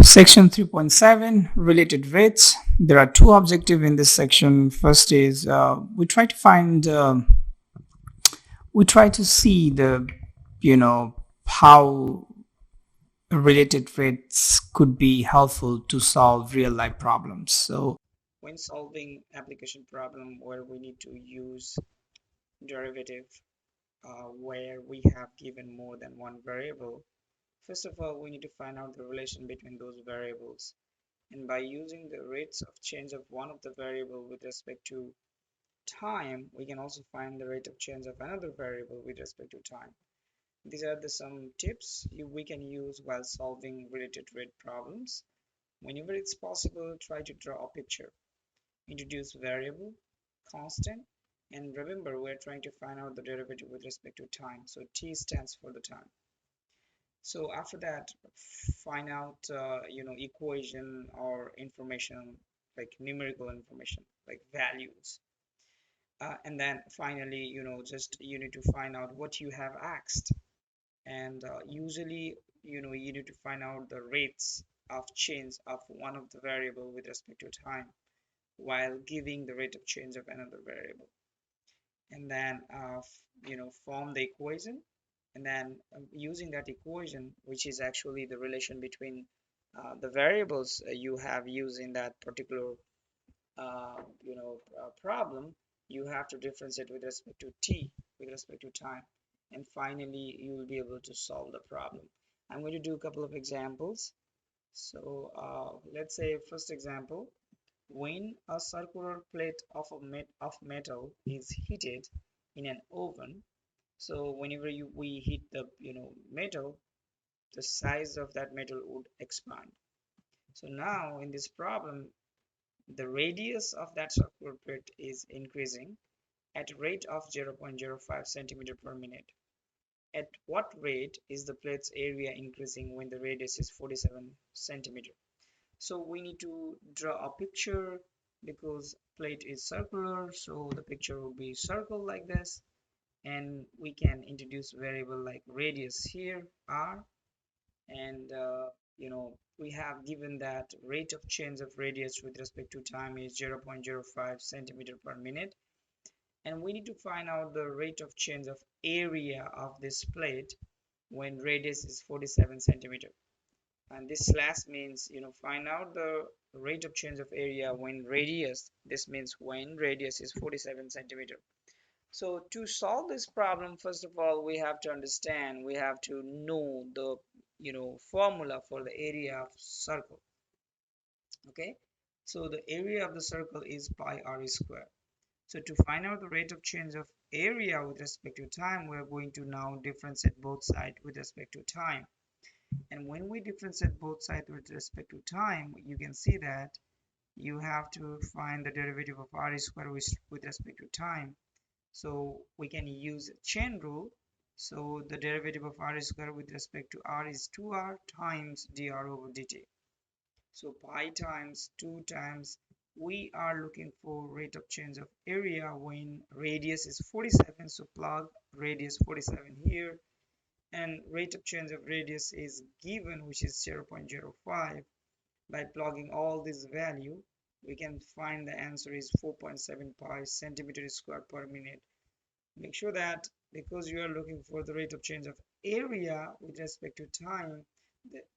Section 3.7 related weights. There are two objectives in this section. First is we try to see the how related weights could be helpful to solve real life problems. So when solving application problem where we need to use derivative where we have given more than one variable, first of all we need to find out the relation between those variables. And by using the rates of change of one of the variable with respect to time, we can also find the rate of change of another variable with respect to time. These are some tips we can use while solving related rate problems. Whenever it's possible, try to draw a picture. Introduce variable, constant, and remember we're trying to find out the derivative with respect to time. So T stands for the time. So after that, find out equation or information like numerical information like values, and then finally just you need to find out what you have asked. And usually you need to find out the rates of change of one of the variable with respect to time while giving the rate of change of another variable, and then form the equation. And then using that equation, which is actually the relation between the variables you have used in that particular problem, you have to differentiate with respect to t, with respect to time, and finally you will be able to solve the problem. I'm going to do a couple of examples. So let's say first example: when a circular plate of metal is heated in an oven, so whenever we heat the metal, the size of that metal would expand. So now in this problem, the radius of that circular plate is increasing at a rate of 0.05 centimeter per minute. At what rate is the plate's area increasing when the radius is 47 centimeter? So we need to draw a picture because plate is circular, so the picture will be circle like this, and we can introduce variable like radius here, r, and we have given that rate of change of radius with respect to time is 0.05 centimeter per minute, and we need to find out the rate of change of area of this plate when radius is 47 centimeter. And this slash means find out the rate of change of area when radius, this means when radius is 47 centimeter. So to solve this problem, first of all we have to understand, we have to know the formula for the area of circle. Okay, so the area of the circle is pi r square. So to find out the rate of change of area with respect to time, we're going to now differentiate both sides with respect to time. And when we differentiate both sides with respect to time, you can see that you have to find the derivative of r square with respect to time. So we can use chain rule. So the derivative of r square with respect to r is 2r times dr over dt. So pi times 2 times, we are looking for rate of change of area when radius is 47, so plug radius 47 here, and rate of change of radius is given, which is 0.05. By plugging all this value, we can find the answer is 4.7 pi centimeter square per minute. Make sure that because you are looking for the rate of change of area with respect to time,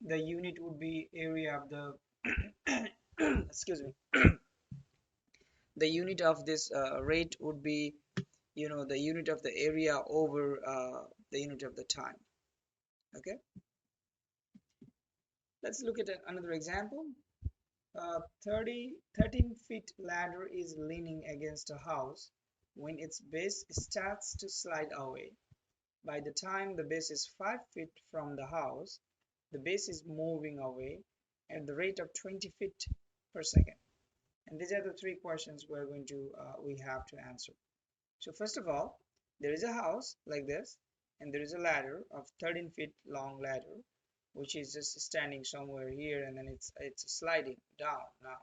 the unit would be area of the excuse me, the unit of this rate would be the unit of the area over the unit of the time. Okay, let's look at another example. 13 feet ladder is leaning against a house when its base starts to slide away. By the time the base is 5 feet from the house, the base is moving away at the rate of 20 feet per second. And these are the three questions we have to answer. So first of all, there is a house like this, and there is a ladder of 13 feet long ladder, which is just standing somewhere here, and then it's sliding down. Now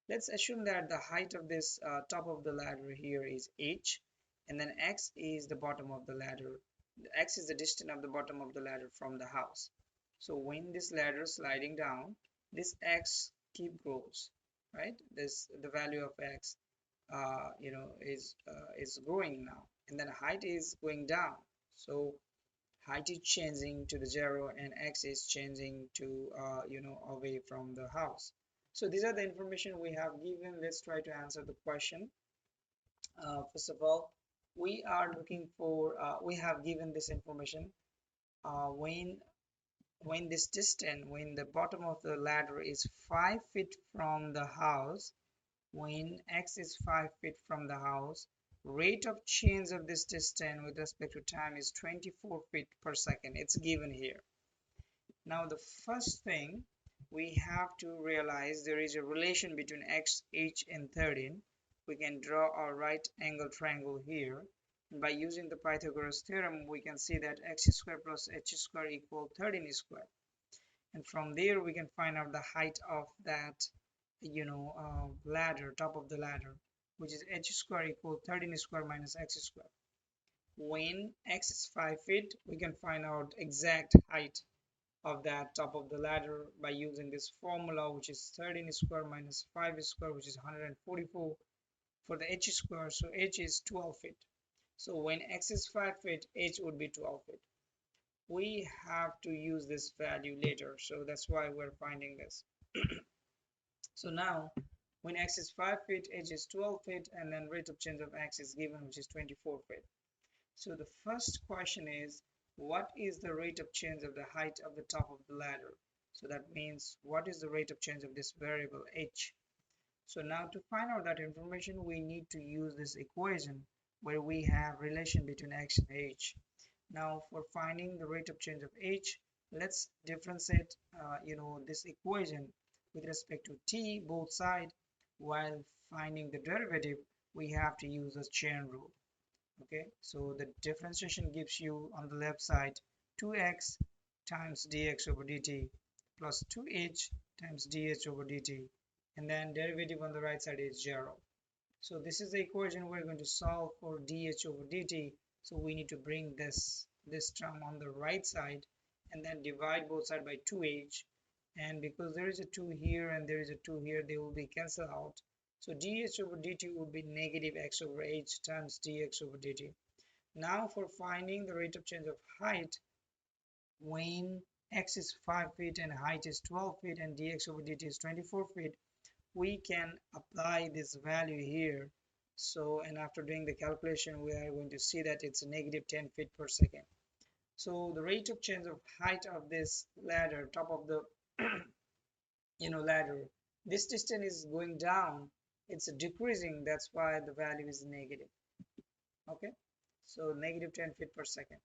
let's assume that the height of this top of the ladder here is h, and then x is the bottom of the ladder. X is the distance of the bottom of the ladder from the house. So when this ladder is sliding down, this x keep grows, right? This the value of x is growing now, and then height is going down. So height is changing to the 0 and x is changing to away from the house. So these are the information we have given. Let's try to answer the question. First of all, we are looking for we have given this information when this distance, when the bottom of the ladder is 5 feet from the house, when x is 5 feet from the house, rate of change of this distance with respect to time is 24 feet per second. It's given here. Now the first thing we have to realize, there is a relation between x, h and 13. We can draw a right angle triangle here. And by using the Pythagoras theorem, we can see that x squared plus h squared equal 13 squared. And from there we can find out the height of that ladder, top of the ladder, which is h squared equal 13 squared minus x squared. When x is 5 feet, we can find out exact height of that top of the ladder by using this formula, which is 13 squared minus 5 squared, which is 144 for the h squared. So h is 12 feet. So when x is 5 feet, h would be 12 feet. We have to use this value later, so that's why we're finding this. So now when x is 5 feet, h is 12 feet, and then rate of change of x is given, which is 24 feet. So the first question is, what is the rate of change of the height of the top of the ladder? So that means, what is the rate of change of this variable h? So now to find out that information, we need to use this equation where we have relation between x and h. Now for finding the rate of change of h, let's differentiate this equation with respect to t both sides. While finding the derivative, we have to use the chain rule. Okay, so the differentiation gives you on the left side 2x times dx over dt plus 2h times dh over dt, and then derivative on the right side is 0. So this is the equation we're going to solve for dh over dt. So we need to bring this term on the right side and then divide both sides by 2h, and because there is a 2 here and there is a 2 here, they will be cancelled out. So dh over dt would be negative x over h times dx over dt. Now for finding the rate of change of height, when x is 5 feet and height is 12 feet and dx over dt is 24 feet, we can apply this value here. So, and after doing the calculation, we are going to see that it's negative 10 feet per second. So the rate of change of height of this ladder, top of the ladder, this distance is going down, it's decreasing, that's why the value is negative. Okay, so negative 10 feet per second.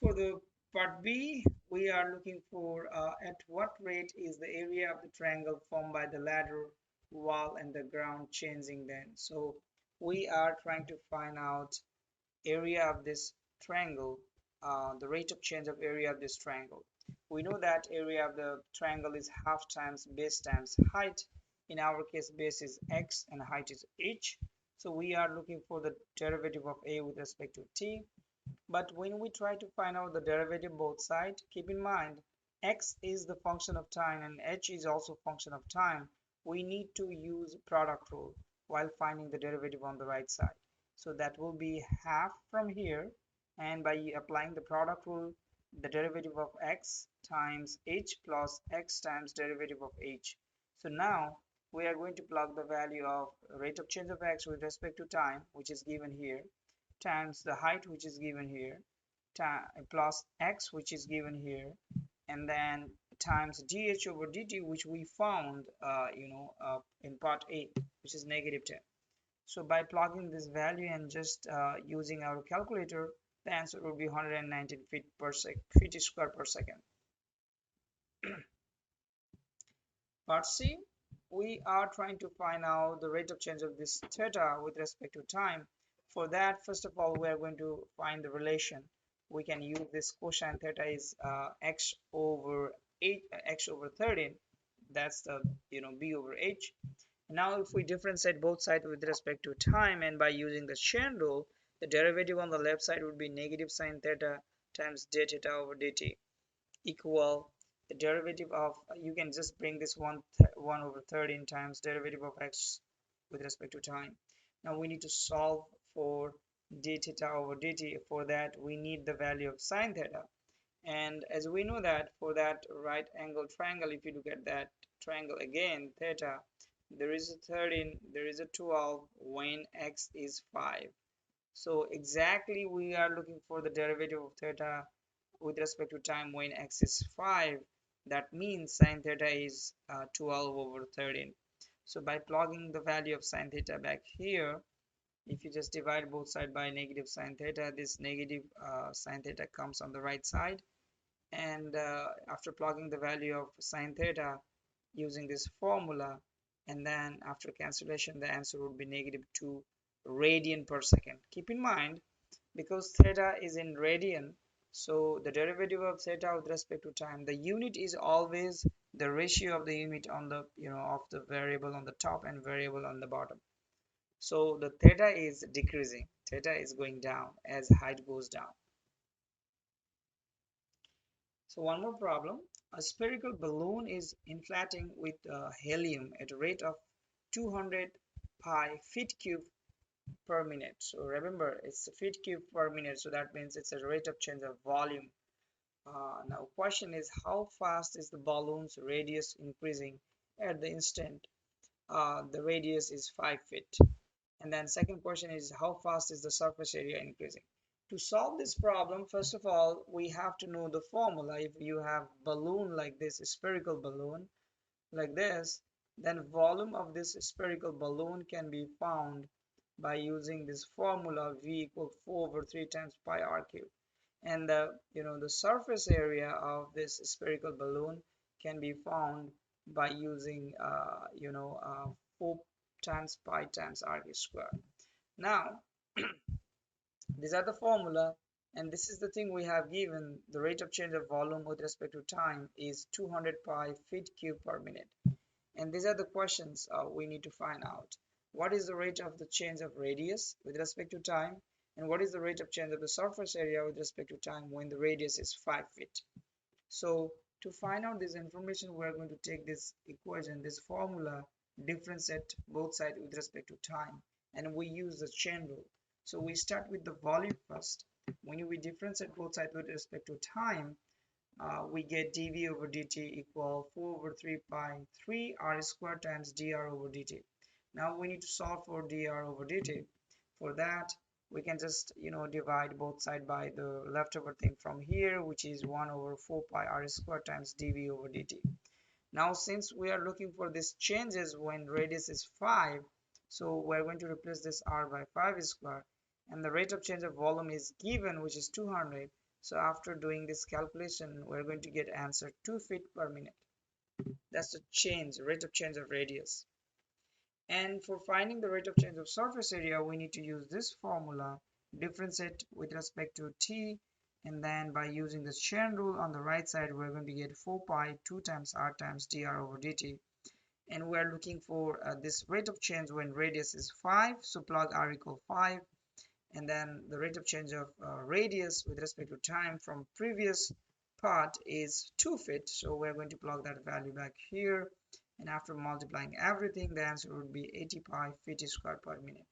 For the part B, we are looking for at what rate is the area of the triangle formed by the ladder, wall and the ground changing then. So we are trying to find out area of this triangle, the rate of change of area of this triangle. We know that area of the triangle is half times base times height. In our case, base is x and height is h. So we are looking for the derivative of a with respect to t. But when we try to find out the derivative both sides, keep in mind x is the function of time and h is also function of time. We need to use product rule while finding the derivative on the right side. So that will be half from here, and by applying the product rule, the derivative of x times h plus x times derivative of h. So now we are going to plug the value of rate of change of x with respect to time, which is given here, times the height, which is given here, plus x, which is given here, and then times dh over dt, which we found in part A, which is negative 10. So by plugging this value and just using our calculator, the answer will be 119 feet square per second. Part C, we are trying to find out the rate of change of this theta with respect to time. For that, first of all, we are going to find the relation. We can use this cosine theta is x over 13. That's the b over h. Now if we differentiate both sides with respect to time, and by using the chain rule, the derivative on the left side would be negative sine theta times d theta over dt equal the derivative of, you can just bring this 1 over 13 times derivative of x with respect to time. Now we need to solve for d theta over dt. For that we need the value of sine theta, and as we know that for that right angle triangle, if you look at that triangle again, theta, there is a 13, there is a 12 when x is 5. So exactly we are looking for the derivative of theta with respect to time when x is 5. That means sine theta is 12 over 13. So by plugging the value of sine theta back here, if you just divide both sides by negative sine theta, this negative sine theta comes on the right side. And after plugging the value of sine theta using this formula, and then after cancellation, the answer would be -2 radian per second. Keep in mind, because theta is in radian, so the derivative of theta with respect to time, the unit is always the ratio of the unit on the, of the variable on the top and variable on the bottom. So the theta is decreasing, theta is going down as height goes down. So one more problem. A spherical balloon is inflating with helium at a rate of 200 pi feet cube per minute. So remember, it's a feet cube per minute, so that means it's a rate of change of volume. Now question is, how fast is the balloon's radius increasing at the instant the radius is 5 feet? And then second question is, how fast is the surface area increasing? To solve this problem, first of all, we have to know the formula. If you have balloon like this, a spherical balloon like this, then volume of this spherical balloon can be found by using this formula, V equals 4 over 3 times pi r cube. And the surface area of this spherical balloon can be found by using 4 times pi times r cube square. Now these are the formula, and this is the thing we have given. The rate of change of volume with respect to time is 200 pi feet cube per minute. And these are the questions we need to find out. What is the rate of the change of radius with respect to time? And what is the rate of change of the surface area with respect to time when the radius is 5 feet? So to find out this information, we are going to take this equation, this formula, differentiate both sides with respect to time, and we use the chain rule. So we start with the volume first. When we differentiate both sides with respect to time, we get dv over dt equal 4 over 3 pi 3 r squared times dr over dt. Now we need to solve for dr over dt. For that, we can just divide both sides by the leftover thing from here, which is 1 over 4 pi r squared times dv over dt. Now since we are looking for these changes when radius is 5, so we're going to replace this r by 5 square, and the rate of change of volume is given, which is 200. So after doing this calculation, we're going to get answer 2 feet per minute. That's the rate of change of radius. And for finding the rate of change of surface area, we need to use this formula, differentiate with respect to t, and then by using the chain rule on the right side, we're going to get 4 pi 2 times r times dr over dt. And we're looking for this rate of change when radius is 5, so plug r equal 5, and then the rate of change of radius with respect to time from previous part is 2 feet, so we're going to plug that value back here, and after multiplying everything, the answer would be 80 pi feet squared per minute.